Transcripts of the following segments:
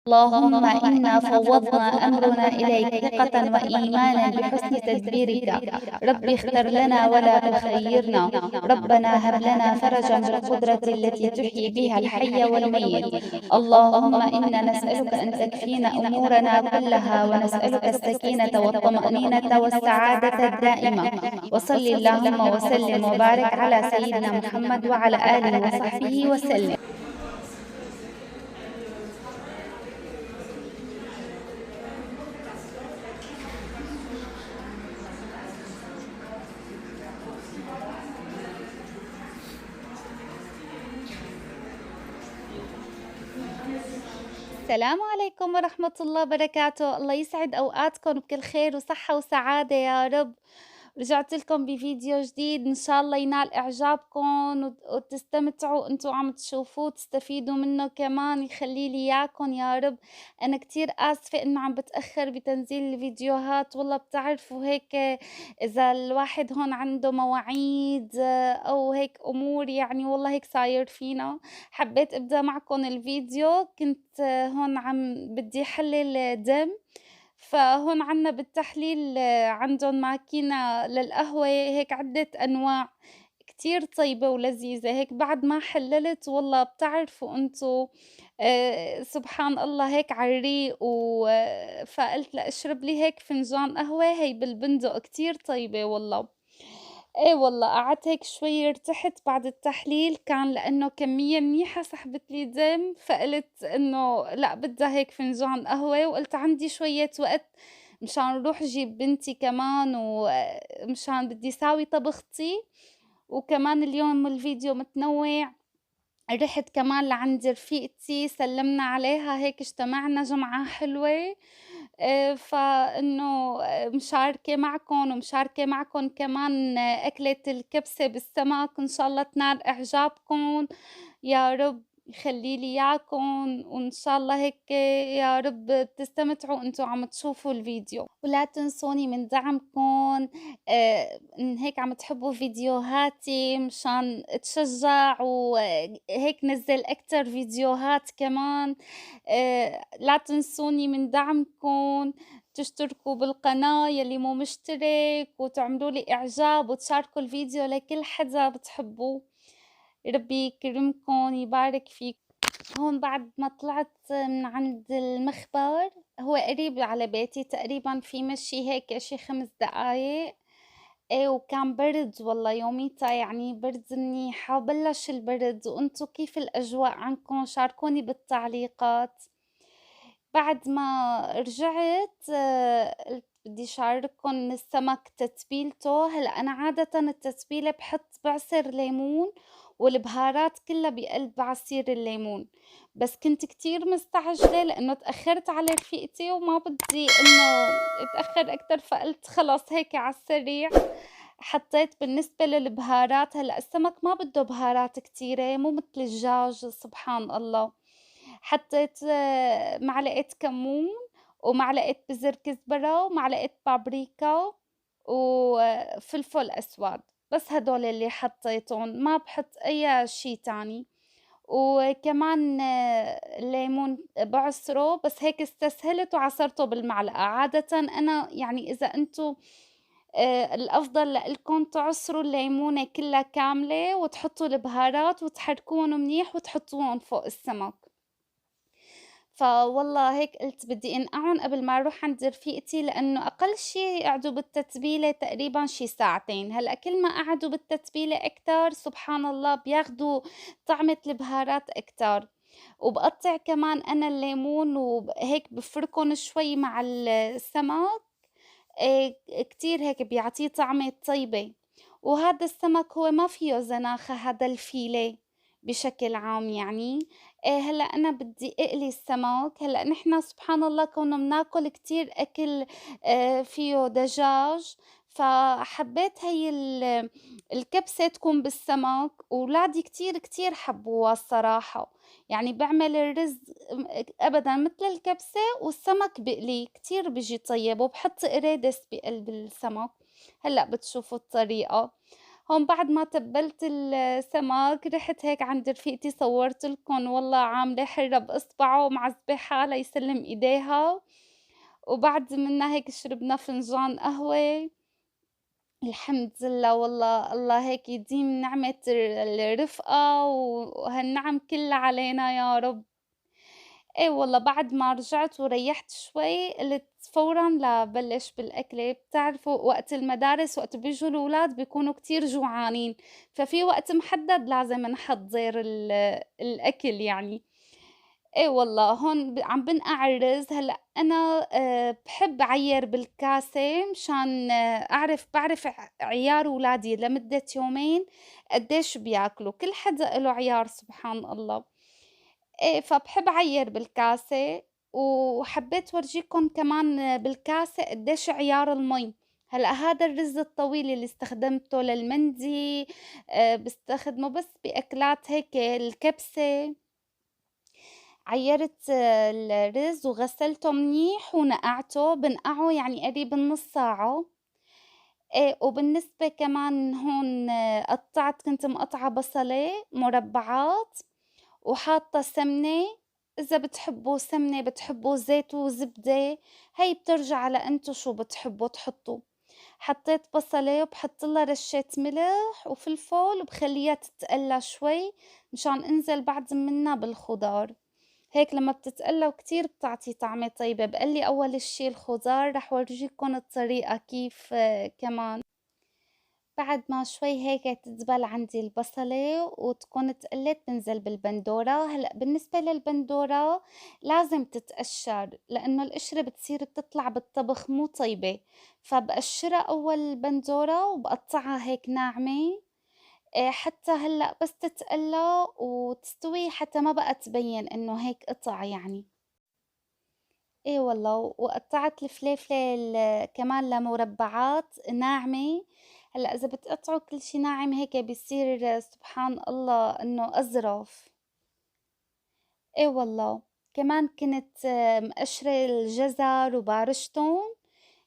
اللهم إنا فوضنا أمرنا إليك ثقة وإيمانا بحسن تدبيرك. رب اختر لنا ولا تخيرنا. ربنا هب لنا فرجا بالقدرة التي تحيي بها الحي والميت. اللهم إنا نسألك أن تكفينا أمورنا كلها، ونسألك السكينة والطمأنينة والسعادة الدائمة. وصل اللهم وسلم وبارك على سيدنا محمد وعلى آله وصحبه وسلم. السلام عليكم ورحمة الله وبركاته. الله يسعد أوقاتكم بكل خير وصحة وسعادة يا رب. رجعت لكم بفيديو جديد، إن شاء الله ينال إعجابكم وتستمتعوا أنتوا عم تشوفوه، تستفيدوا منه كمان، يخلي لي إياكم يا رب. أنا كتير آسفة إنه عم بتأخر بتنزيل الفيديوهات، والله بتعرفوا هيك إذا الواحد هون عنده مواعيد أو هيك أمور، يعني والله هيك صاير فينا. حبيت أبدأ معكم الفيديو، كنت هون بدي أحلل دم. فهون عنا بالتحليل عندهم ماكينة للقهوة هيك عدة أنواع كتير طيبة ولذيذة. هيك بعد ما حلّلت والله بتعرفوا أنتم سبحان الله هيك على الريق فقلت لأشرب لي هيك فنجان قهوة هي بالبندق كتير طيبة والله. إيه والله قعدت هيك شوي ارتحت بعد التحليل، كان لإنه كمية منيحة سحبت لي دم، فقُلت إنه لأ بدها هيك فنجان قهوة، وقُلت عندي شوية وقت مشان أروح أجيب بنتي كمان، ومشان بدي ساوي طبختي، وكمان اليوم الفيديو متنوع. رِحت كمان لعند رفيقتي سلّمنا عليها هيك اجتمعنا جمعة حلوة. فإنه مشاركة معكم كمان أكلة الكبسة بالسمك، إن شاء الله تنال إعجابكم يا رب. يخلّي لي إياكم، وإن شاء الله هيك يا رب تستمتعوا أنتم عم تشوفوا الفيديو، ولا تنسوني من دعمكم إن هيك عم تحبوا فيديوهاتي مشان أتشجّع وهيك نزّل أكتر فيديوهات كمان. لا تنسوني من دعمكم، تشتركوا بالقناة يلّي مو مشترك، وتعملوا لي إعجاب وتشاركوا الفيديو لكل حدا بتحبوه. ربي يكرمكم، يبارك فيكم. هون بعد ما طلعت من عند المخبر، هو قريب على بيتي تقريبًا في مشي هيك شي 5 دقايق. وكان برد والله يوميتها، يعني برد منيح وبلّش البرد. وأنتم كيف الأجواء عندكم؟ شاركوني بالتعليقات. بعد ما رجعت قُلت بدي شارككم السمك تتبيلته. هلأ أنا عادةً التتبيلة باعصر ليمون والبهارات كلّها بقلب عصير الليمون، بس كنت كتير مستعجلة لإنه اتأخرت على رفيقتي وما بدي إنه أتأخر أكتر، فقُلت خلص هيك على السريع حطيت بالنسبة للبهارات. هلأ السمك ما بده بهارات كتيرة مو متل الدجاج سبحان الله. حطيت معلقة كمون، ومعلقة بزر كزبرة، ومعلقة بابريكا، وفلفل أسود. بس هدول اللي حطيتُن، ما باحط أي شي تاني. وكمان الليمون باعصره، بس هيك استسهلت وعصرته بالمعلقة. عادةً أنا يعني إذا أنتم الأفضل لإلكم تعصروا الليمونة كلّها كاملة وتحطّوا البهارات وتحركون منيح وتحطّوهم فوق السمك. فوالله هيك قُلت بدي أنقعهم قبل ما أروح عند رفيقتي، لإنه أقل شي يقعدوا بالتتبيلة تقريبًا شي ساعتين. هلأ كل ما قعدوا بالتتبيلة أكتر سبحان الله بياخدوا طعمة البهارات أكتر. وباقطّع كمان أنا الليمون هيك بافركن شوي مع السمك. كتير هيك بيعطيه طعمة طيبة. وهذا السمك هو ما فيه زناخة، هذا الفيليه بشكل عام يعني. هلأ أنا بدي أقلي السمك. هلأ نحن سبحان الله كونّا بناكل كتير أكل فيه دجاج، فحبّيت هي الكبسة تكون بالسمك، وولادي كتير كتير حبّوها الصراحة. يعني باعمل الرز أبدًا متل الكبسة، والسمك باقليه كتير بييجي طيب، وباحط قريدس بقلب السمك. هلأ بتشوفوا الطريقة. هون بعد ما تبّلت السمك رِحت هيك عند رفيقتي صوّرت لكم والله عاملة حِرّة بإصبعه ومعذبة حالها يسلّم إيديها، وبعد منّا هيك شربنا فنجان قهوة. الحمد لله والله الله هيك يديم نعمة الرفقة وهالنعم كلّها علينا يا رب. إيه والله بعد ما رجعت وريّحت شوي قلت فورًا لبلّش بالأكلة، بتعرفوا وقت المدارس وقت بييجوا الولاد بيكونوا كتير جوعانين، ففي وقت محدد لازم نحضّر الأكل يعني. إيه والله هون عم بنقع الرز، هلأ أنا باحب أعيّر بالكاسة مشان باعرف عيار ولادي لمدة يومين قديش بياكلوا، كل حدا إله عيار سبحان الله. إيه، فباحب أعيّر بالكاسة، وحبيت ورجيكم كمان بالكاسة قديش عيار المي. هلأ هذا الرز الطويل اللي استخدمته للمندي باستخدمه بس بأكلات هيك الكبسة. عيّرت الرز وغسلته منيح ونقعته، بانقعه يعني قريب النُص ساعة. وبالنسبة كمان هون كنت مقطعة بصلة مُربعات وحاطة سمنة، إذا بتحبّوا سمنة بتحبّوا زيت وزبدة، هي بترجع على أنتم شو بتحبّوا تحطّوا. حطيت بصلة وباحط لها رشّة ملح وفلفل وباخلّيها تتقلّى شوي مشان أنزل بعد منّا بالخضار. هيك لمّا بتتقلّى وكتير بتعطي طعمة طيبة. بقى لي أول الشي الخضار رح ورجيكم الطريقة كيف كمان. بعد ما شوي هيك تدبل عندي البصلة وتكون اتقلت بنزل بالبندورة. هلأ بالنسبة للبندورة لازم تتقشر لأنه القشرة بتصير بتطلع بالطبخ مو طيبة، فبقشرها أول البندورة وبقطعها هيك ناعمة. حتى هلأ بس تتقلى وتستوي حتى ما بقى تبين إنه هيك قطع يعني. إيه والله، وقطّعت الفليفلة كمان لمربعات ناعمة. هلأ إذا بتقطعوا كل شي ناعم هيك بيصير سبحان الله إنه أظرف. إيه والله، كمان كنت مقشرة الجزر وبارشتن،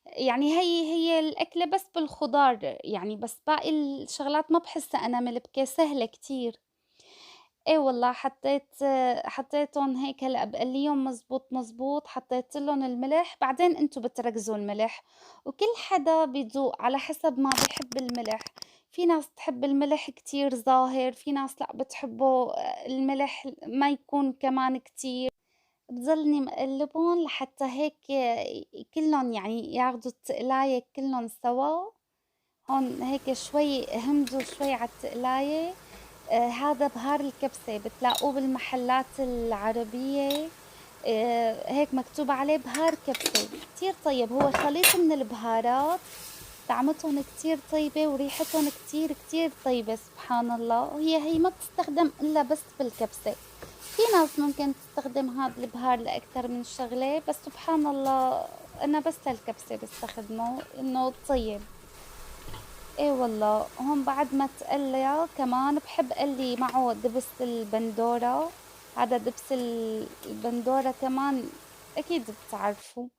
يعني هي الأكلة بس بالخضار يعني، بس باقي الشغلات ما باحسّها أنا ملبكة سهلة كتير. إيه والله حطيتهم هيك هلأ بقليهم مزبوط، مزبوط، حطيت لهم الملح، بعدين أنتم بتركزوا الملح، وكل حدا بيذوق على حسب ما بيحب الملح. في ناس تحب الملح كتير ظاهر، في ناس لأ بتحبه الملح ما يكون كمان كتير. بضلني مقلّبون لحتى هيك كلّن يعني ياخدوا التقلاية كلّن سوا. هون هيك شوي اهمدوا شوي على التقلاية. هذا بهار الكبسة بتلاقوه بالمحلات العربية. هيك مكتوب عليه بهار كبسة، كتير طيب، هو خليط من البهارات، طعمتهم كتير طيبة وريحتهم كتير كتير طيبة سبحان الله. هي ما بتستخدم إلا بس بالكبسة. في ناس ممكن تستخدم هاد البهار لأكتر من شغلة، بس سبحان الله أنا بس للكبسة باستخدمه إنه طيب. إيه والله هون بعد ما تقلى كمان باحب أقلي معه دبس البندورة. هذا دبس البندورة كمان أكيد بتعرفوه.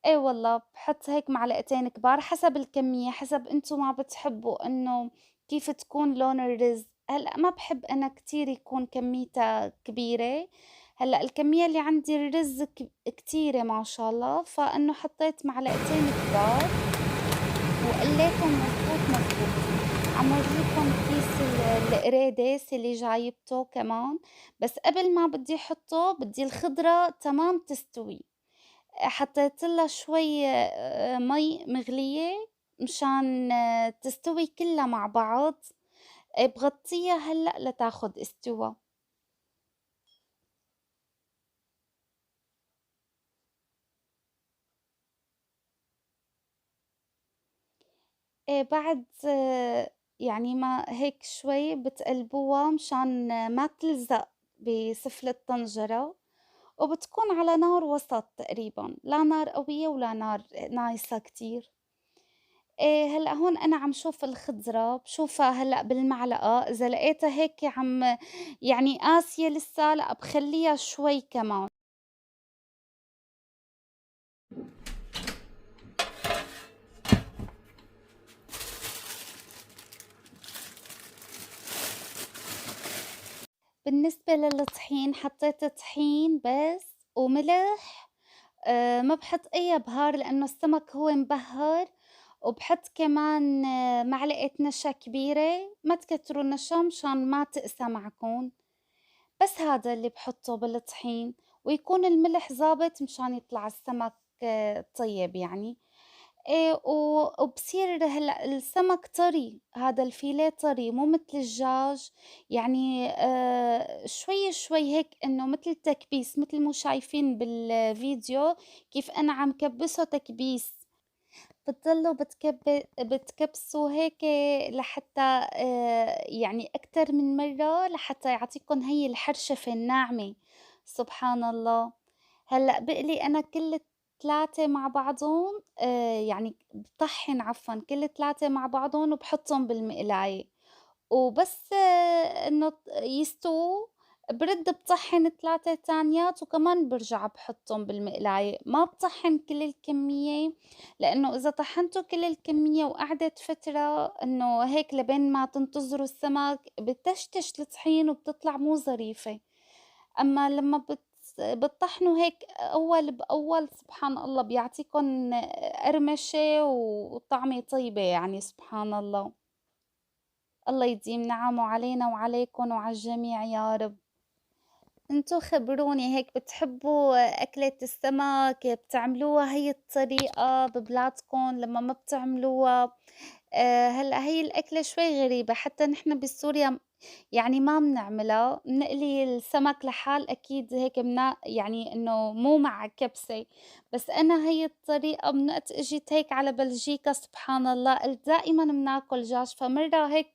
إيه والله باحط هيك معلقتين كبار حسب الكمية، حسب انتو ما بتحبوا إنه كيف تكون لون الرز. هلأ ما باحب أنا كتير يكون كميتها كبيرة. هلأ الكمية اللي عندي الرز كتيرة ما شاء الله، فإنه حطيت معلقتين كبار وقليتهم مضبوط، مضبوط. عم ورجيكم كيس القريدس اللي جايبته كمان، بس قبل ما بدي أحطه بدي الخضرة تمام تستوي. حطيت لها شوي مي مغلية مشان تستوي كلها مع بعض. بغطيها هلأ لتاخد استوا. بعد يعني ما هيك شوي بتقلبوها مشان ما تلزق بسفل الطنجرة، وبتكون على نار وسط تقريبًا، لا نار قوية ولا نار نايصة كتير. هلأ هون أنا عم شوف الخضرة، باشوفها هلأ بالمعلقة، إذا لقيتها هيك يعني قاسية لسه لأ باخلّيها شوي كمان. بالنسبة للطحين حطيت طحين بس وملح، ما باحط أي بهار لإنه السمك هو مبهّر، وباحط كمان معلقة نشا كبيرة، ما تكتروا النشا مشان ما تقسى معكم. بس هذا اللي باحطّه بالطحين، ويكون الملح ضابط مشان يطلع السمك طيب يعني. وبصير هلأ السمك طري، هذا الفيليه طري مو متل الدجاج، يعني شوي شوي هيك إنه متل التكبيس متل مو شايفين بالفيديو كيف أنا عم كبّسه تكبيس. بتضلوا بتكبسوا هيك لحتى يعني أكتر من مرّة لحتى يعطيكم هي الحرشفة الناعمة، سبحان الله. هلأ بقلي أنا كل 3 مع بعضُن يعني باطحّن عفوًا كل 3 مع بعضُن وباحطّن بالمقلاية. وبس إنه يستووا برد باطحّن 3 تانيات وكمان بارجع باحطّن بالمقلاية، ما باطحّن كل الكمية لإنه إذا طحّنتوا كل الكمية وقعدت فترة إنه هيك لبين ما تنتظروا السمك بتشتش الطحين وبتطلع مو ظريفة، أمّا لمّا بتطحنوا هيك أول بأول سبحان الله بيعطيكن قرمشة وطعمة طيبة يعني سبحان الله. الله يديم نعمه علينا وعليكم وعلى الجميع يا رب. انتو خبروني هيك بتحبوا أكلة السمك بتعملوها هي الطريقة ببلادكم لما ما بتعملوها؟ هلأ هي الأكلة شوي غريبة حتى نحن بسوريا يعني ما بنعملها، بنقلي السمك لحال أكيد هيك يعني إنه مو مع كبسة، بس أنا هي الطريقة من وقت إجيت هيك على بلجيكا سبحان الله قلت دائمًا بناكل دجاج، فمرة هيك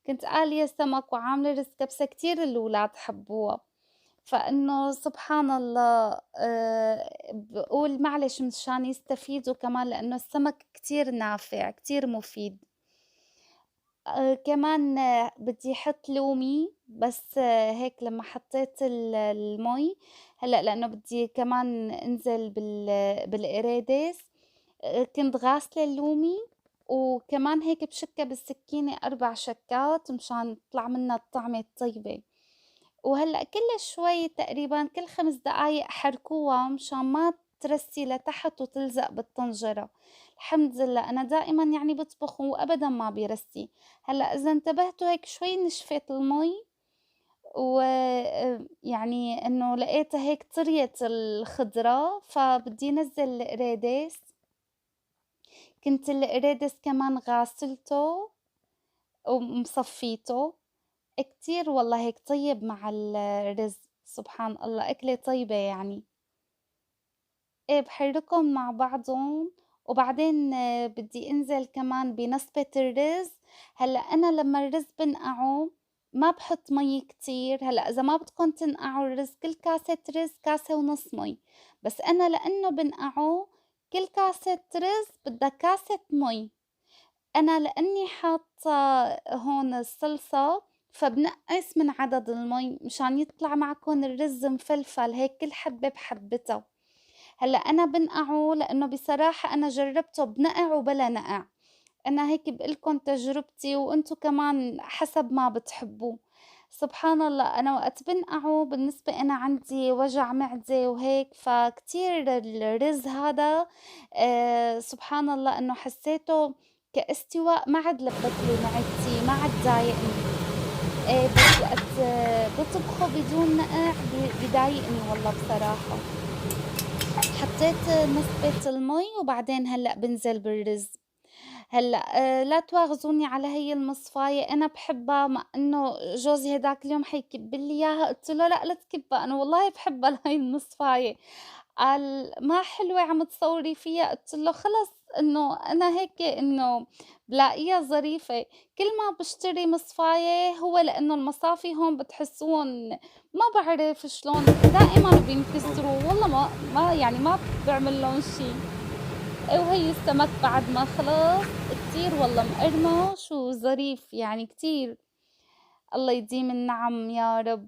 كنت قالية سمك وعاملة رز كبسة كتير الولاد حبوها. فإنه سبحان الله باقول معلش مشان يستفيدوا كمان لإنه السمك كتير نافع، كتير مفيد. كمان بدي أحط لومي بس هيك لمّا حطيت المي هلأ لإنه بدي كمان أنزل بالقرادس، كنت غاسلة اللومي وكمان هيك بشكّها بالسكينة 4 شكّات مشان تطلع منّا الطعمة الطيبة. وهلأ كل شوي تقريبًا كل 5 دقايق حركوها مشان ما ترسّي لتحت وتلزق بالطنجرة، الحمد لله أنا دائمًا يعني باطبخ وأبدًا ما بيرسّي. هلأ إذا انتبهتوا هيك شوي نشفت المي يعني إنه لقيتها هيك طريت الخضرا فبدي نزّل القرادس، كنت القرادس كمان غاسلته ومصفّيته. كتير والله هيك طيب مع الرز، سبحان الله أكلة طيبة يعني. إيه باحرّكُن مع بعضُن وبعدين بدي أنزل كمان بنصفة الرز، هلأ أنا لمّا الرز بانقعه ما باحط مَيّ كتير، هلأ إذا ما بدكن تنقعوا الرز كل كاسة رز كاسة ونص مَيّ، بس أنا لإنه بانقعه كل كاسة رز بدها كاسة مَيّ. أنا لإني حاطة هون الصلصة، فبنقّص من عدد المي مشان يطلع معكن الرز مفلفل هيك كل حبّة بحبّتها. هلأ أنا بانقعه لإنه بصراحة أنا جرّبته بنقع وبلا نقع، أنا هيك بقول تجربتي وأنتم كمان حسب ما بتحبّوه. سبحان الله أنا وقت بانقعه بالنسبة أنا عندي وجع معدة وهيك، فكتير الرز هذا سبحان الله إنه حسّيته كاستواء ما عاد لبّك لي معدتي، ما عاد ضايقني. بس وقت باطبخه بدون نقع بيضايقني والله بصراحة. حطيت نصفة المي وبعدين هلأ بانزل بالرز. هلأ لا تواخذوني على هي المصفاية أنا باحبها مع إنه جوزي هداك اليوم حيكب لي إياها، قُلت له: "لأ لا تكبّها أنا والله باحبها لهي المصفاية." قال: "ما حلوة عم تصوري فيها." قُلت له: "خلص إنه أنا هيك إنه بالاقيها ظريفة." كل ما باشتري مصفاية هو لإنه المصافي هون بتحسّوهم ما باعرف شلون دائمًا بينكسروا والله ما يعني ما باعمل لهم شي. وهي السمك بعد ما خلص كتير والله مقرمش وظريف يعني كتير، الله يديم النعم يا رب.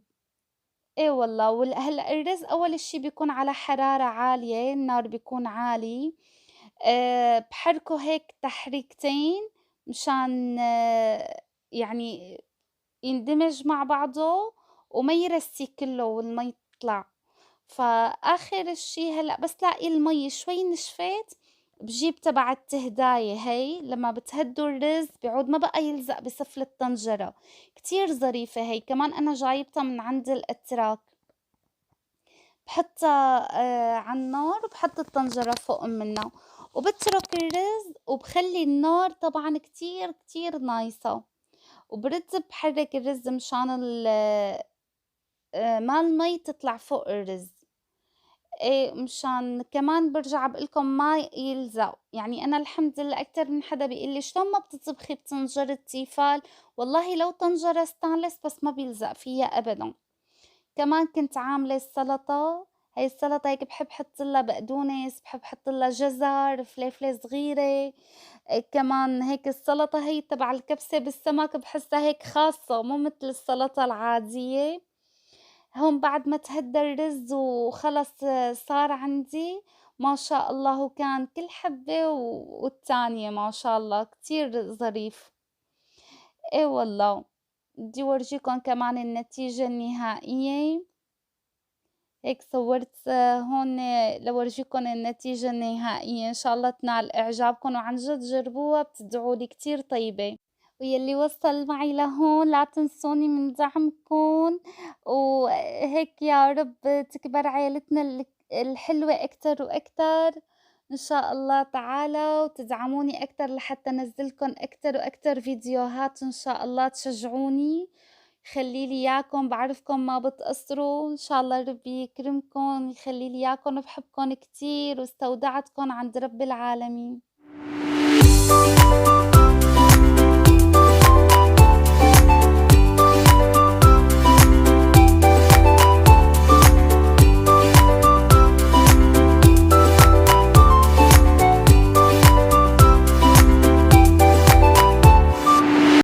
إيه والله هلأ الرز أول شي بيكون على حرارة عالية، النار بيكون عالي، باحركه هيك تحريكتين مشان يعني يندمج مع بعضه، وما يرسّي كلّه والمي تطلع. فآخر الشي هلأ بس لاقي المي شوي نشفت، باجيب تبع التهداية هي لمّا بتهدّوا الرز بيعود ما بقى يلزق بسفل الطنجرة، كتير ظريفة هي، كمان أنا جايبتها من عند الأتراك. باحطّها على النار وباحط الطنجرة فوق منّا، وباترك الرز وباخلّي النار طبعًا كتير، كتير نايصة، وبارد باحرّك الرز مشان ما المي تطلع فوق الرز. مشان كمان بارجع باقول لكم ما يلزق، يعني أنا الحمد لله أكتر من حدا بيقول لي: "شلون ما بتطبخي بطنجرة تيفال؟" والله لو طنجرة stainless بس ما بيلزق فيها أبدًا. كمان كنت عاملة السلطة، هاي السلطة هيك باحب حط لها بقدونس، باحب حط لها جزر، فليفلة صغيرة، كمان هيك السلطة هي تبع الكبسة بالسمك باحسّها هيك خاصة مو متل السلطة العادية. هون بعد ما تهدّى الرز وخلص صار عندي ما شاء الله وكان كل حبّة والتانية ما شاء الله كتير ظريف. إيه والله، بدي ورجيكم كمان النتيجة النهائية. هيك صوّرت هون لورجيكم النتيجة النهائية، إن شاء الله تنال إعجابكم وعن جد جربوها بتدعوا لي كتير طيبة. ويلّي وصّل معي لهون لا تنسوني من دعمكم، وهيك يا رب تكبر عيلتنا الحلوة أكتر وأكتر إن شاء الله تعالى، وتدعموني أكتر لحتى أنزّل لكم أكتر وأكتر فيديوهات إن شاء الله تشجعوني. يخلّي لي إياكم، باعرفكم ما بتقصروا، إن شاء الله ربي يكرمكم، يخلّي لي إياكم، باحبكم كتير واستودعتكم عند رب العالمين.